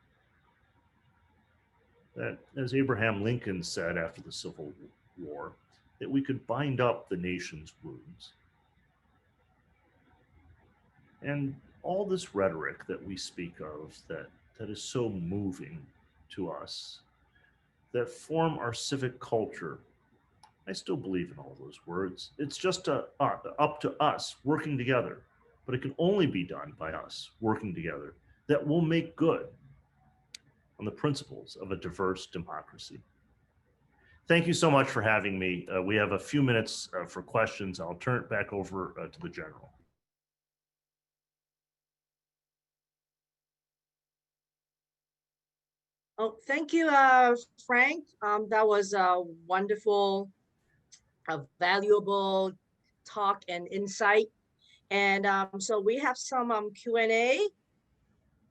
That, as Abraham Lincoln said after the Civil War, that we could bind up the nation's wounds. And all this rhetoric that we speak of that is so moving to us, that form our civic culture, I still believe in all those words. It's just up to us working together, but it can only be done by us working together that will make good on the principles of a diverse democracy. Thank you so much for having me. We have a few minutes for questions. I'll turn it back over to the general. Oh, thank you, Frank. That was a wonderful, valuable talk and insight. And so we have some Q&A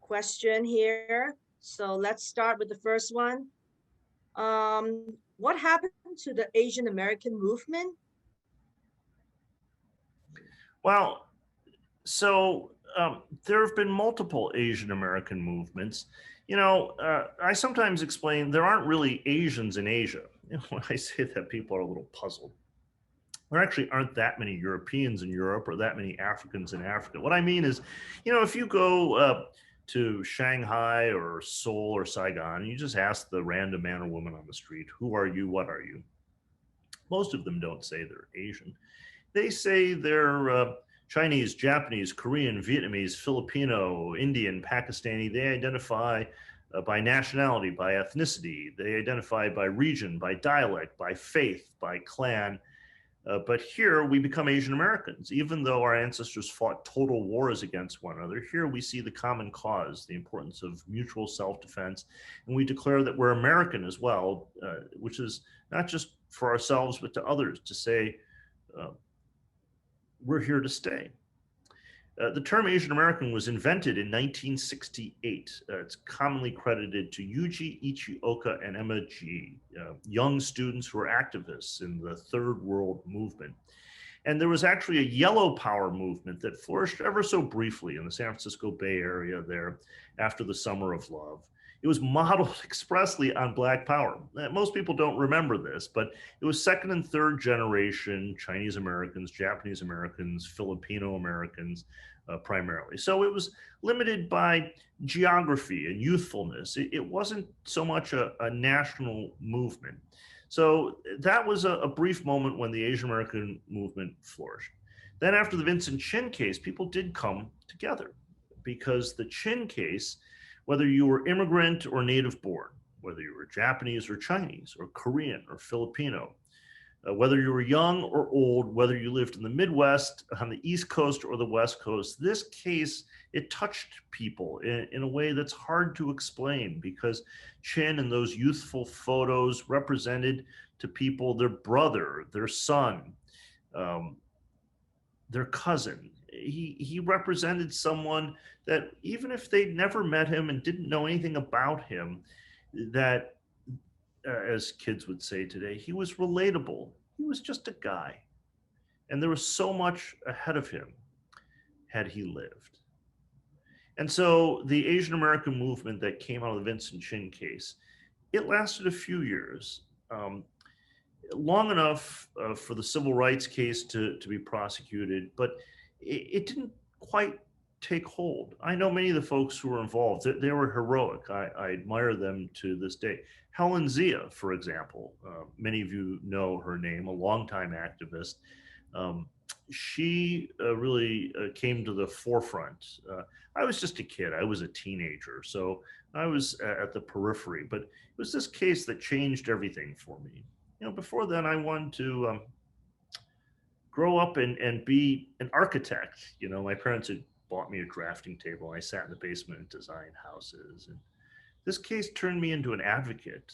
question here. So let's start with the first one. What happened to the Asian American movement? Well, so there have been multiple Asian American movements. You know, I sometimes explain there aren't really Asians in Asia. When I say that, people are a little puzzled. There actually aren't that many Europeans in Europe or that many Africans in Africa. What I mean is, you know, if you go to Shanghai or Seoul or Saigon, you just ask the random man or woman on the street, who are you, what are you? Most of them don't say they're Asian. They say they're Chinese, Japanese, Korean, Vietnamese, Filipino, Indian, Pakistani. They identify by nationality, by ethnicity. They identify by region, by dialect, by faith, by clan. But here we become Asian Americans. Even though our ancestors fought total wars against one another, here we see the common cause, the importance of mutual self-defense, and we declare that we're American as well, which is not just for ourselves, but to others, to say, we're here to stay. The term Asian American was invented in 1968. It's commonly credited to Yuji Ichioka and Emma G., young students who were activists in the Third World Movement. And there was actually a yellow power movement that flourished ever so briefly in the San Francisco Bay Area there after the Summer of Love. It was modeled expressly on Black power. Most people don't remember this, but it was second and third generation Chinese Americans, Japanese Americans, Filipino Americans, primarily. So it was limited by geography and youthfulness. It wasn't so much a national movement. So that was a brief moment when the Asian American movement flourished. Then after the Vincent Chen case, people did come together because the Chen case, whether you were immigrant or native born, whether you were Japanese or Chinese or Korean or Filipino, whether you were young or old, whether you lived in the Midwest, on the East Coast or the West Coast, this case, it touched people in a way that's hard to explain because Chen and those youthful photos represented to people their brother, their son, their cousin. He represented someone that even if they'd never met him and didn't know anything about him, that as kids would say today, he was relatable. He was just a guy. And there was so much ahead of him had he lived. And so the Asian American movement that came out of the Vincent Chen case, it lasted a few years, long enough for the civil rights case to be prosecuted, but it didn't quite take hold. I know many of the folks who were involved. They were heroic. I admire them to this day. Helen Zia, for example, many of you know her name, a longtime activist. She really came to the forefront. I was just a kid. I was a teenager, so I was at the periphery. But it was this case that changed everything for me. You know, before then, I wanted to grow up and be an architect. You know, my parents had bought me a drafting table. I sat in the basement and designed houses. And this case turned me into an advocate,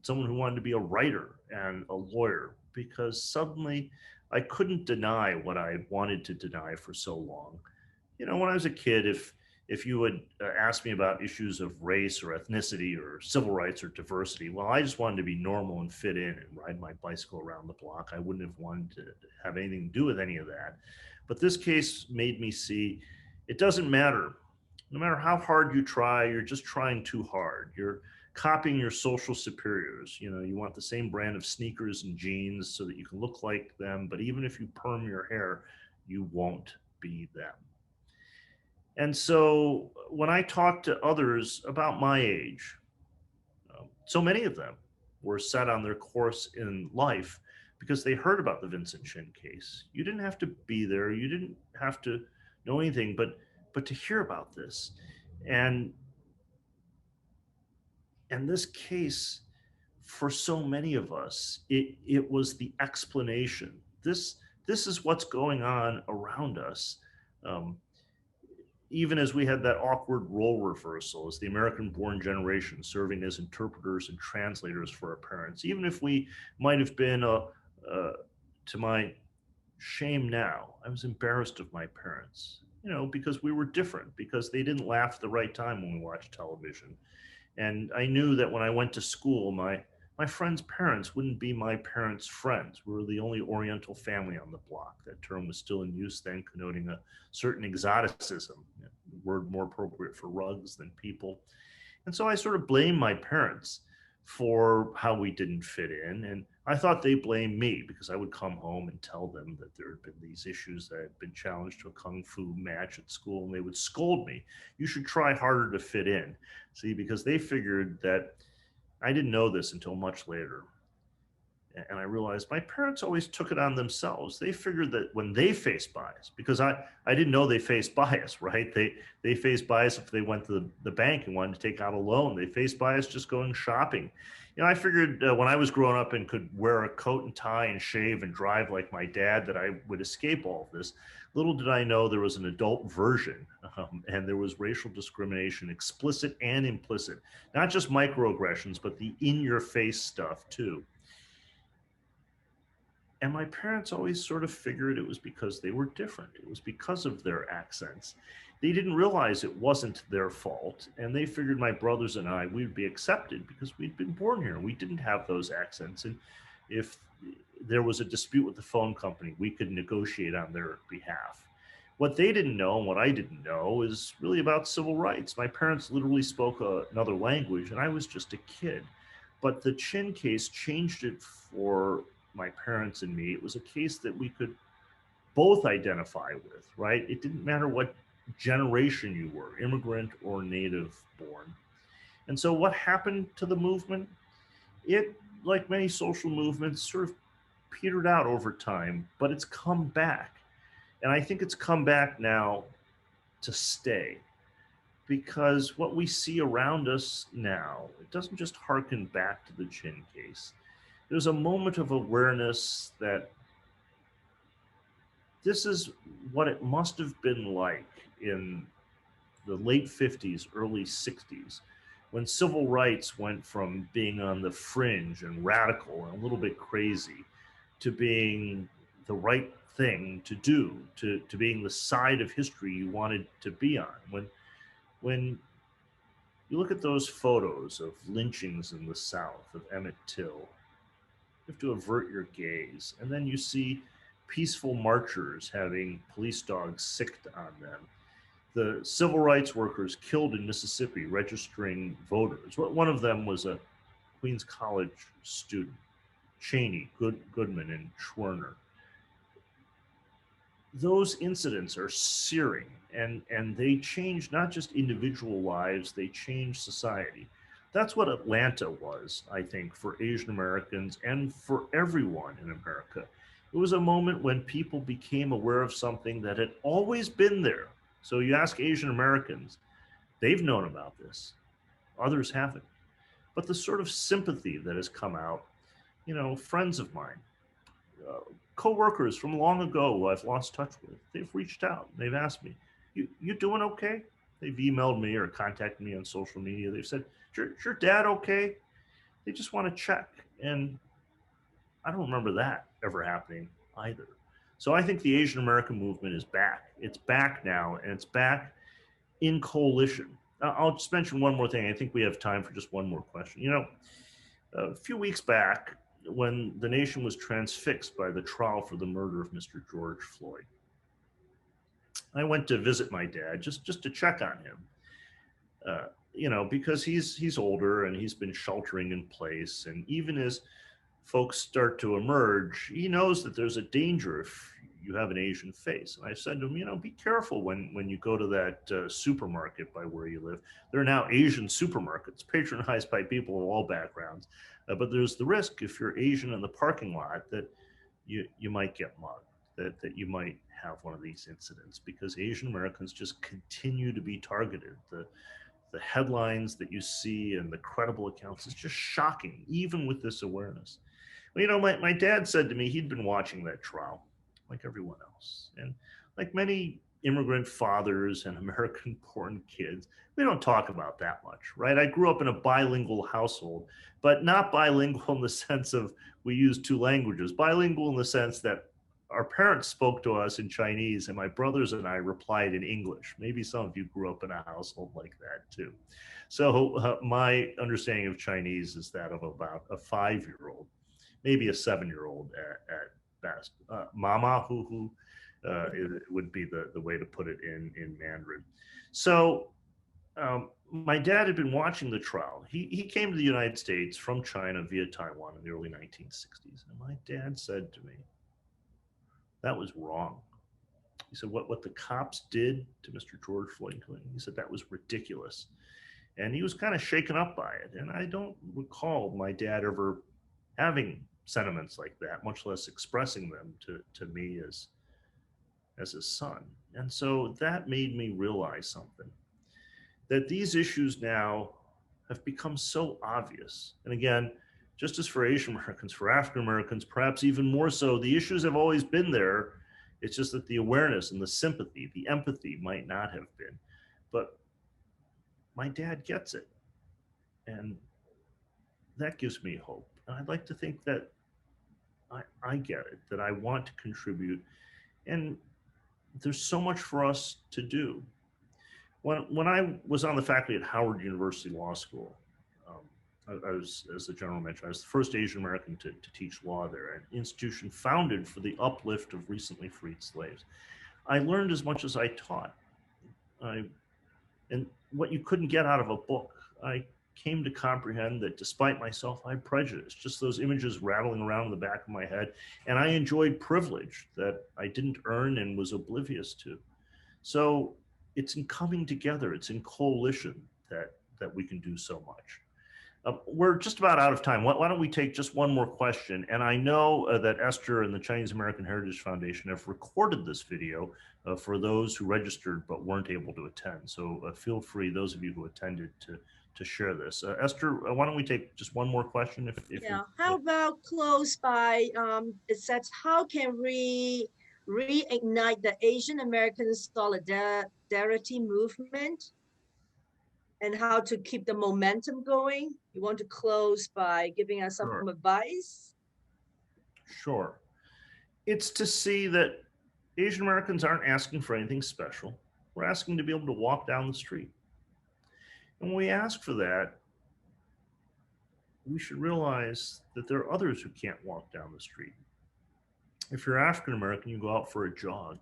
someone who wanted to be a writer and a lawyer, because suddenly I couldn't deny what I wanted to deny for so long. You know, when I was a kid, if you would ask me about issues of race or ethnicity or civil rights or diversity, well, I just wanted to be normal and fit in and ride my bicycle around the block. I wouldn't have wanted to have anything to do with any of that. But this case made me see it doesn't matter. No matter how hard you try, you're just trying too hard. You're copying your social superiors. You know, you want the same brand of sneakers and jeans so that you can look like them. But even if you perm your hair, you won't be them. And so when I talk to others about my age, so many of them were set on their course in life because they heard about the Vincent Chen case. You didn't have to be there. You didn't have to know anything, but to hear about this. And this case, for so many of us, it was the explanation. This is what's going on around us. Even as we had that awkward role reversal as the American-born generation serving as interpreters and translators for our parents, even if we might have been, to my shame now, I was embarrassed of my parents, you know, because we were different, because they didn't laugh at the right time when we watched television. And I knew that when I went to school, my friends' parents wouldn't be my parents' friends. We were the only Oriental family on the block. That term was still in use then, connoting a certain exoticism, a word more appropriate for rugs than people. And so I sort of blamed my parents for how we didn't fit in. And I thought they blamed me because I would come home and tell them that there had been these issues, that I had been challenged to a kung fu match at school, and they would scold me. You should try harder to fit in. See, because they figured that I didn't know this until much later. And I realized my parents always took it on themselves. They figured that when they faced bias, because I didn't know they faced bias, right? They faced bias if they went to the bank and wanted to take out a loan. They faced bias just going shopping. You know, I figured when I was growing up and could wear a coat and tie and shave and drive like my dad that I would escape all of this. Little did I know there was an adult version, and there was racial discrimination, explicit and implicit, not just microaggressions, but the in-your-face stuff too. And my parents always sort of figured it was because they were different. It was because of their accents. They didn't realize it wasn't their fault. And they figured my brothers and I, we'd be accepted because we'd been born here. We didn't have those accents. And if there was a dispute with the phone company, we could negotiate on their behalf. What they didn't know and what I didn't know is really about civil rights. My parents literally spoke another language and I was just a kid. But the Chin case changed it for my parents and me. It was a case that we could both identify with, right? It didn't matter what generation you were, immigrant or native born. And so what happened to the movement? It, like many social movements, sort of petered out over time, but it's come back. And I think it's come back now to stay, because what we see around us now, it doesn't just harken back to the Chin case. There's a moment of awareness that this is what it must have been like in the late 50s, early 60s, when civil rights went from being on the fringe and radical and a little bit crazy to being the right thing to do, to being the side of history you wanted to be on. When you look at those photos of lynchings in the South, of Emmett Till, you have to avert your gaze. And then you see peaceful marchers having police dogs sicked on them. The civil rights workers killed in Mississippi registering voters. One of them was a Queens College student, Cheney, Goodman, and Schwerner. those incidents are searing, and they change not just individual lives, they change society. That's what Atlanta was, I think, for Asian Americans and for everyone in America. It was a moment when people became aware of something that had always been there. So you ask Asian Americans, they've known about this, others haven't. But the sort of sympathy that has come out, you know, friends of mine, uh, co-workers from long ago who I've lost touch with, they've reached out. They've asked me, you doing okay? They've emailed me or contacted me on social media. They've said, is your dad okay? They just want to check. And I don't remember that ever happening either. So I think the Asian American movement is back. It's back now, and it's back in coalition. I'll just mention one more thing. I think we have time for just one more question. You know, a few weeks back, when the nation was transfixed by the trial for the murder of Mr. George Floyd, I went to visit my dad just to check on him. You know, because he's older and he's been sheltering in place, and even as folks start to emerge, he knows that there's a danger if you have an Asian face. And I said to him, you know, be careful when you go to that supermarket by where you live. There are now Asian supermarkets patronized by people of all backgrounds. But there's the risk if you're Asian in the parking lot that you might get mugged, that you might have one of these incidents, because Asian Americans just continue to be targeted. The headlines that you see and the credible accounts is just shocking, even with this awareness. Well, you know, my dad said to me, he'd been watching that trial like everyone else. And like many immigrant fathers and American-born kids, we don't talk about that much, right? I grew up in a bilingual household, but not bilingual in the sense of we use two languages, bilingual in the sense that our parents spoke to us in Chinese and my brothers and I replied in English. Maybe some of you grew up in a household like that too. So my understanding of Chinese is that of about a 5-year-old, maybe a 7-year-old at best. Mama who it would be the way to put it in Mandarin. So my dad had been watching the trial. He came to the United States from China via Taiwan in the early 1960s. And my dad said to me, that was wrong. He said, what the cops did to Mr. George Floyd, he said that was ridiculous. And he was kind of shaken up by it. And I don't recall my dad ever having sentiments like that, much less expressing them to me as his son. And so that made me realize something, that these issues now have become so obvious. And again, just as for Asian Americans, for African Americans, perhaps even more so, the issues have always been there. It's just that the awareness and the sympathy, the empathy might not have been. But my dad gets it. And that gives me hope. And I'd like to think that I get it, that I want to contribute. And there's so much for us to do. When I was on the faculty at Howard University Law School, I was, as the general mentioned, I was the first Asian American to teach law there, an institution founded for the uplift of recently freed slaves. I learned as much as I taught. And what you couldn't get out of a book, I came to comprehend that despite myself, I had prejudice, just those images rattling around in the back of my head. And I enjoyed privilege that I didn't earn and was oblivious to. So it's in coming together, it's in coalition that we can do so much. We're just about out of time. Why don't we take just one more question? And I know that Esther and the Chinese American Heritage Foundation have recorded this video for those who registered but weren't able to attend. So feel free, those of you who attended, to share this. Esther, why don't we take just one more question? Yeah, how about close by, it says, how can we reignite the Asian American solidarity movement? And how to keep the momentum going? You want to close by giving us some advice? Sure. It's to see that Asian Americans aren't asking for anything special. We're asking to be able to walk down the street. And when we ask for that, we should realize that there are others who can't walk down the street. If you're African American, you go out for a jog,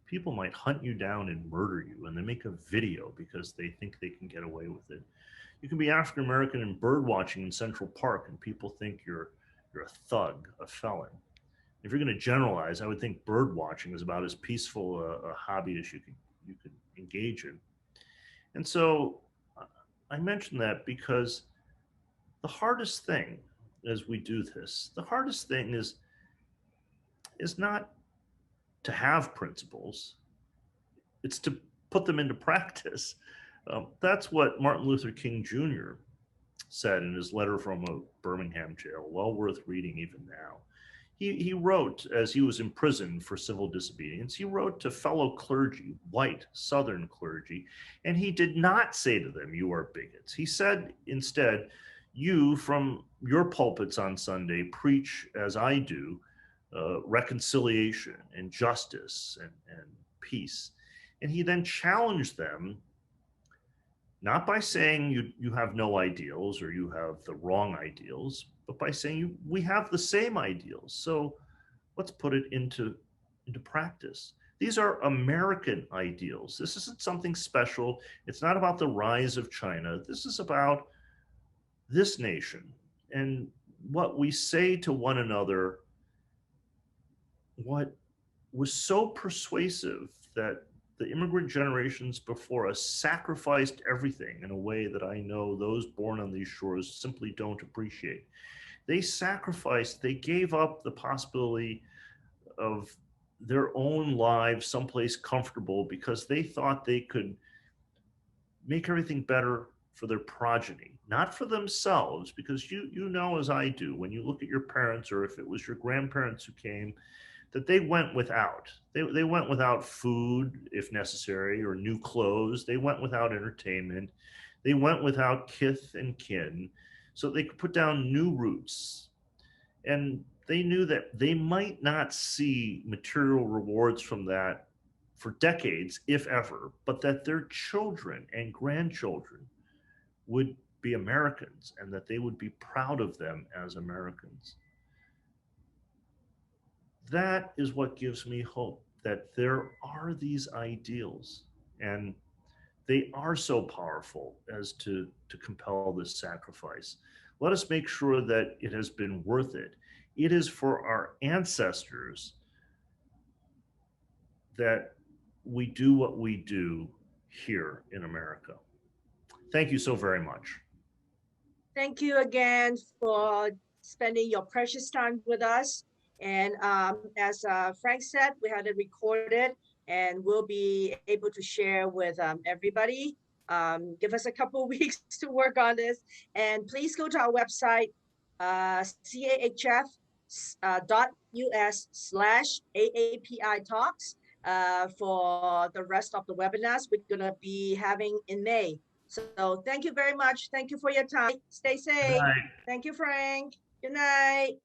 people might hunt you down and murder you, and they make a video because they think they can get away with it. You can be African American and bird watching in Central Park, and people think you're a thug, a felon. If you're going to generalize, I would think bird watching is about as peaceful a hobby as you could engage in. And so I mention that because the hardest thing as we do this, the hardest thing is not to have principles, it's to put them into practice. That's what Martin Luther King Jr. said in his letter from a Birmingham jail, well worth reading even now. He wrote, as he was imprisoned for civil disobedience, he wrote to fellow clergy, white Southern clergy, and he did not say to them, you are bigots. He said instead, you from your pulpits on Sunday preach as I do, reconciliation and justice and peace. And he then challenged them, not by saying you have no ideals or you have the wrong ideals, but by saying we have the same ideals. So let's put it into practice. These are American ideals. This isn't something special. It's not about the rise of China. This is about this nation and what we say to one another. What was so persuasive that the immigrant generations before us sacrificed everything in a way that I know those born on these shores simply don't appreciate. They sacrificed, they gave up the possibility of their own lives someplace comfortable because they thought they could make everything better for their progeny, not for themselves, because you know as I do, when you look at your parents or if it was your grandparents who came, that they went without. They went without food, if necessary, or new clothes. They went without entertainment. They went without kith and kin, so they could put down new roots. And they knew that they might not see material rewards from that for decades, if ever, but that their children and grandchildren would be Americans and that they would be proud of them as Americans. That is what gives me hope, that there are these ideals and they are so powerful as to compel this sacrifice. Let us make sure that it has been worth it. It is for our ancestors that we do what we do here in America. Thank you so very much. Thank you again for spending your precious time with us. And as Frank said, we had it recorded and we'll be able to share with everybody. Give us a couple of weeks to work on this. And please go to our website, cahf.us/AAPI talks for the rest of the webinars we're going to be having in May. So thank you very much. Thank you for your time. Stay safe. Thank you, Frank. Good night.